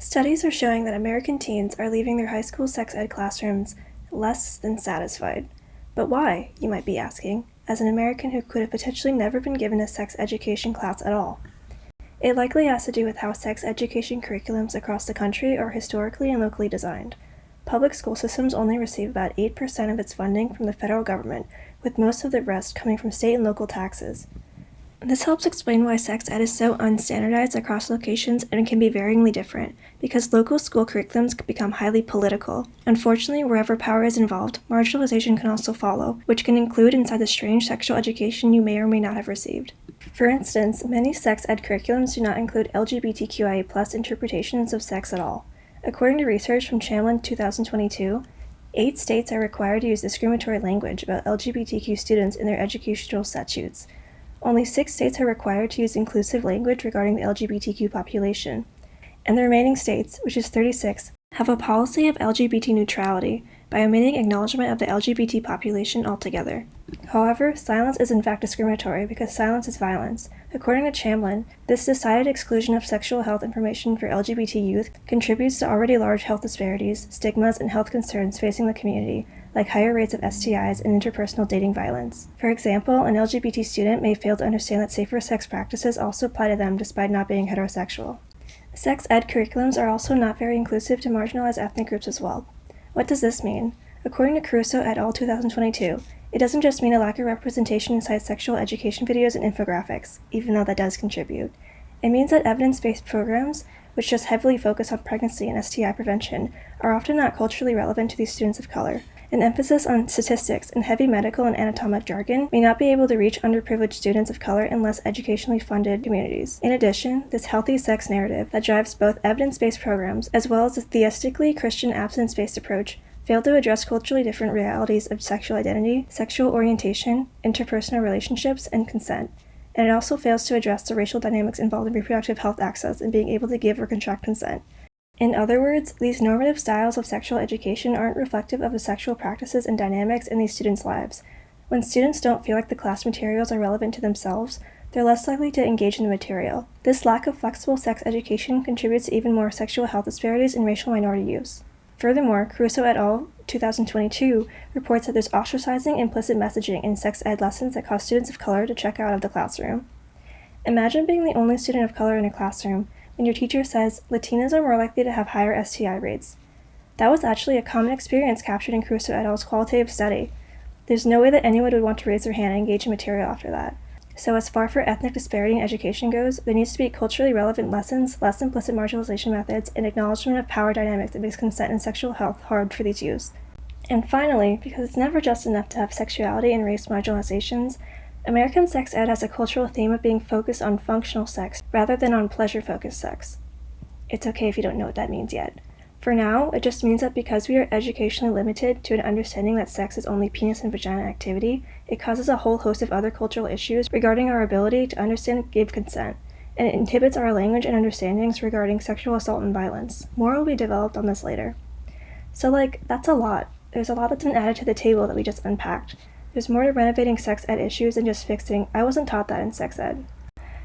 Studies are showing that American teens are leaving their high school sex ed classrooms less than satisfied. But why, you might be asking, as an American who could have potentially never been given a sex education class at all? It likely has to do with how sex education curriculums across the country are historically and locally designed. Public school systems only receive about 8% of its funding from the federal government, with most of the rest coming from state and local taxes. This helps explain why sex ed is so unstandardized across locations and can be varyingly different, because local school curriculums can become highly political. Unfortunately, wherever power is involved, marginalization can also follow, which can include inside the strange sexual education you may or may not have received. For instance, many sex ed curriculums do not include LGBTQIA+ interpretations of sex at all. According to research from Chamlin 2022, 8 states are required to use discriminatory language about LGBTQ students in their educational statutes. Only 6 states are required to use inclusive language regarding the LGBTQ population, and the remaining states, which is 36, have a policy of LGBT neutrality by omitting acknowledgement of the LGBT population altogether. However, silence is in fact discriminatory because silence is violence. According to Chamlin, this decided exclusion of sexual health information for LGBT youth contributes to already large health disparities, stigmas, and health concerns facing the community, like higher rates of STIs and interpersonal dating violence. For example, an LGBT student may fail to understand that safer sex practices also apply to them despite not being heterosexual. Sex ed curriculums are also not very inclusive to marginalized ethnic groups as well. What does this mean? According to Caruso et al. 2022, it doesn't just mean a lack of representation inside sexual education videos and infographics, even though that does contribute. It means that evidence-based programs, which just heavily focus on pregnancy and STI prevention, are often not culturally relevant to these students of color. An emphasis on statistics and heavy medical and anatomic jargon may not be able to reach underprivileged students of color in less educationally funded communities. In addition, this healthy sex narrative that drives both evidence-based programs as well as the theistically Christian abstinence-based approach failed to address culturally different realities of sexual identity, sexual orientation, interpersonal relationships, and consent. And it also fails to address the racial dynamics involved in reproductive health access and being able to give or contract consent. In other words, these normative styles of sexual education aren't reflective of the sexual practices and dynamics in these students' lives. When students don't feel like the class materials are relevant to themselves, they're less likely to engage in the material. This lack of flexible sex education contributes to even more sexual health disparities in racial minority use. Furthermore, Caruso et al. 2022 reports that there's ostracizing implicit messaging in sex ed lessons that cause students of color to check out of the classroom. Imagine being the only student of color in a classroom when your teacher says Latinas are more likely to have higher STI rates. That was actually a common experience captured in Caruso et al.'s qualitative study. There's no way that anyone would want to raise their hand and engage in material after that. So as far for ethnic disparity in education goes, there needs to be culturally relevant lessons, less implicit marginalization methods, and acknowledgement of power dynamics that makes consent and sexual health hard for these youths. And finally, because it's never just enough to have sexuality and race marginalizations, American sex ed has a cultural theme of being focused on functional sex rather than on pleasure-focused sex. It's okay if you don't know what that means yet. For now, it just means that because we are educationally limited to an understanding that sex is only penis and vagina activity, it causes a whole host of other cultural issues regarding our ability to understand and give consent, and it inhibits our language and understandings regarding sexual assault and violence. More will be developed on this later. So that's a lot. There's a lot that's been added to the table that we just unpacked. There's more to renovating sex ed issues than just fixing, I wasn't taught that in sex ed.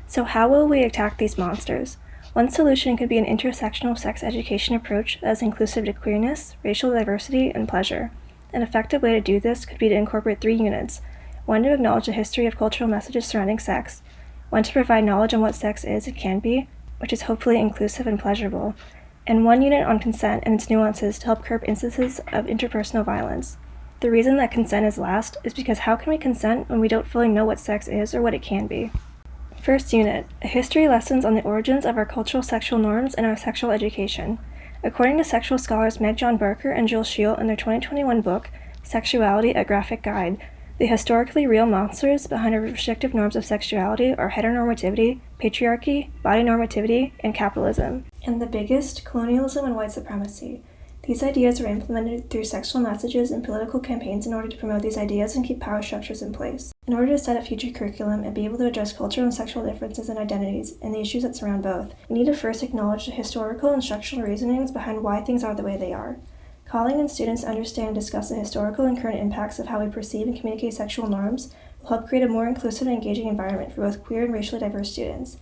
So how will we attack these monsters? One solution could be an intersectional sex education approach that is inclusive to queerness, racial diversity, and pleasure. An effective way to do this could be to incorporate 3 units: one to acknowledge the history of cultural messages surrounding sex, one to provide knowledge on what sex is and can be, which is hopefully inclusive and pleasurable, and 1 unit on consent and its nuances to help curb instances of interpersonal violence. The reason that consent is last is because how can we consent when we don't fully know what sex is or what it can be? First unit, a history lessons on the origins of our cultural sexual norms and our sexual education. According to sexual scholars Meg John Barker and Jill Scheel in their 2021 book, Sexuality, A Graphic Guide, the historically real monsters behind our restrictive norms of sexuality are heteronormativity, patriarchy, body normativity, and capitalism. And the biggest, colonialism and white supremacy. These ideas were implemented through sexual messages and political campaigns in order to promote these ideas and keep power structures in place. In order to set a future curriculum and be able to address cultural and sexual differences and identities and the issues that surround both, we need to first acknowledge the historical and structural reasonings behind why things are the way they are. Calling in students to understand and discuss the historical and current impacts of how we perceive and communicate sexual norms will help create a more inclusive and engaging environment for both queer and racially diverse students.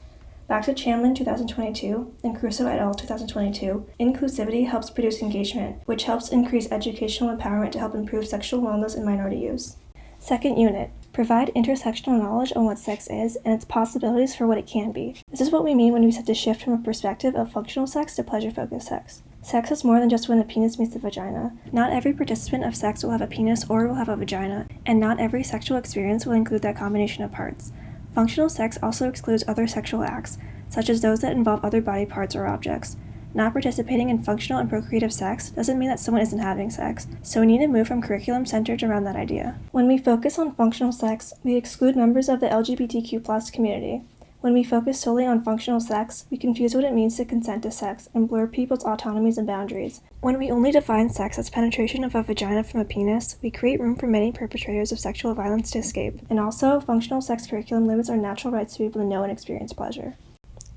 Back to Chamlin 2022 and Crusoe et al. 2022, inclusivity helps produce engagement, which helps increase educational empowerment to help improve sexual wellness in minority youth. Second unit, provide intersectional knowledge on what sex is and its possibilities for what it can be. This is what we mean when we set the shift from a perspective of functional sex to pleasure-focused sex. Sex is more than just when the penis meets the vagina. Not every participant of sex will have a penis or will have a vagina, and not every sexual experience will include that combination of parts. Functional sex also excludes other sexual acts, such as those that involve other body parts or objects. Not participating in functional and procreative sex doesn't mean that someone isn't having sex, so we need to move from curriculum centered around that idea. When we focus on functional sex, we exclude members of the LGBTQ+ community. When we focus solely on functional sex, we confuse what it means to consent to sex and blur people's autonomies and boundaries. When we only define sex as penetration of a vagina from a penis, we create room for many perpetrators of sexual violence to escape. And also, functional sex curriculum limits our natural rights to be able to know and experience pleasure.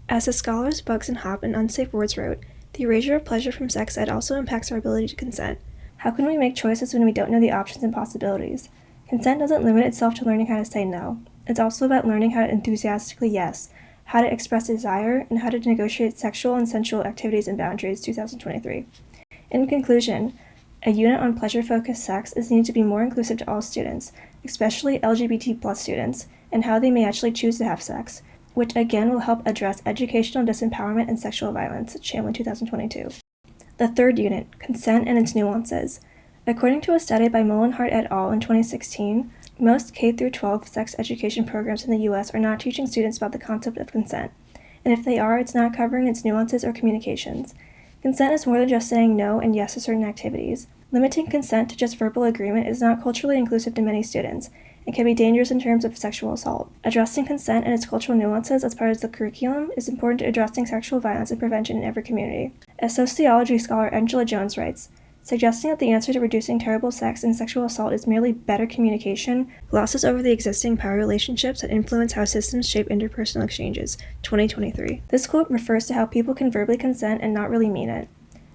As the scholars Bugs and Hop and Unsafe Words wrote, the erasure of pleasure from sex ed also impacts our ability to consent. How can we make choices when we don't know the options and possibilities? Consent doesn't limit itself to learning how to say no. It's also about learning how to enthusiastically yes, how to express desire, and how to negotiate sexual and sensual activities and boundaries, 2023. In conclusion, a unit on pleasure-focused sex is needed to be more inclusive to all students, especially LGBT+ students, and how they may actually choose to have sex, which again will help address educational disempowerment and sexual violence, Chamlin 2022. The third unit, consent and its nuances. According to a study by Mullenhart et al. In 2016, most K-12 sex education programs in the U.S. are not teaching students about the concept of consent, and if they are, it's not covering its nuances or communications. Consent is more than just saying no and yes to certain activities. Limiting consent to just verbal agreement is not culturally inclusive to many students, and can be dangerous in terms of sexual assault. Addressing consent and its cultural nuances as part of the curriculum is important to addressing sexual violence and prevention in every community. As sociology scholar Angela Jones writes, suggesting that the answer to reducing terrible sex and sexual assault is merely better communication glosses over the existing power relationships that influence how systems shape interpersonal exchanges, 2023. This quote refers to how people can verbally consent and not really mean it.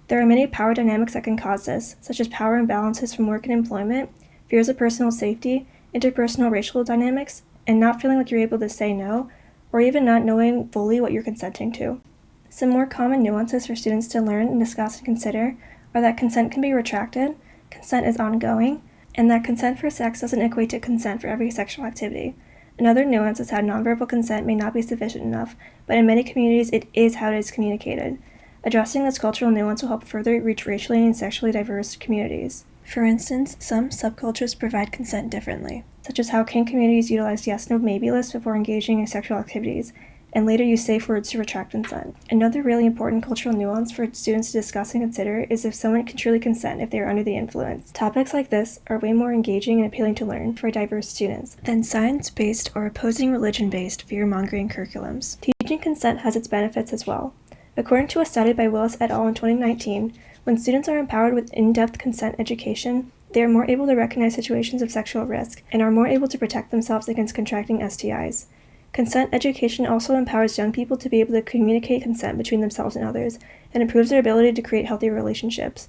There are many power dynamics that can cause this, such as power imbalances from work and employment, fears of personal safety, interpersonal racial dynamics, and not feeling like you're able to say no, or even not knowing fully what you're consenting to. Some more common nuances for students to learn and discuss and consider are that consent can be retracted, consent is ongoing, and that consent for sex doesn't equate to consent for every sexual activity. Another nuance is how nonverbal consent may not be sufficient enough, but in many communities it is how it is communicated. Addressing this cultural nuance will help further reach racially and sexually diverse communities. For instance, some subcultures provide consent differently, such as how kink communities utilize yes-no maybe lists before engaging in sexual activities, and later use safe words to retract consent. Another really important cultural nuance for students to discuss and consider is if someone can truly consent if they are under the influence. Topics like this are way more engaging and appealing to learn for diverse students than science-based or opposing religion-based fear-mongering curriculums. Teaching consent has its benefits as well. According to a study by Willis et al. In 2019, when students are empowered with in-depth consent education, they are more able to recognize situations of sexual risk and are more able to protect themselves against contracting STIs. Consent education also empowers young people to be able to communicate consent between themselves and others, and improves their ability to create healthy relationships.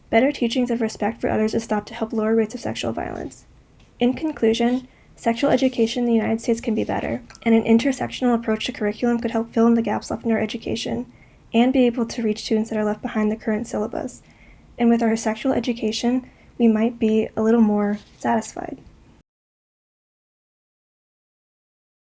Better teachings of respect for others is thought to help lower rates of sexual violence. In conclusion, sexual education in the United States can be better, and an intersectional approach to curriculum could help fill in the gaps left in our education, and be able to reach students that are left behind the current syllabus. And with our sexual education, we might be a little more satisfied.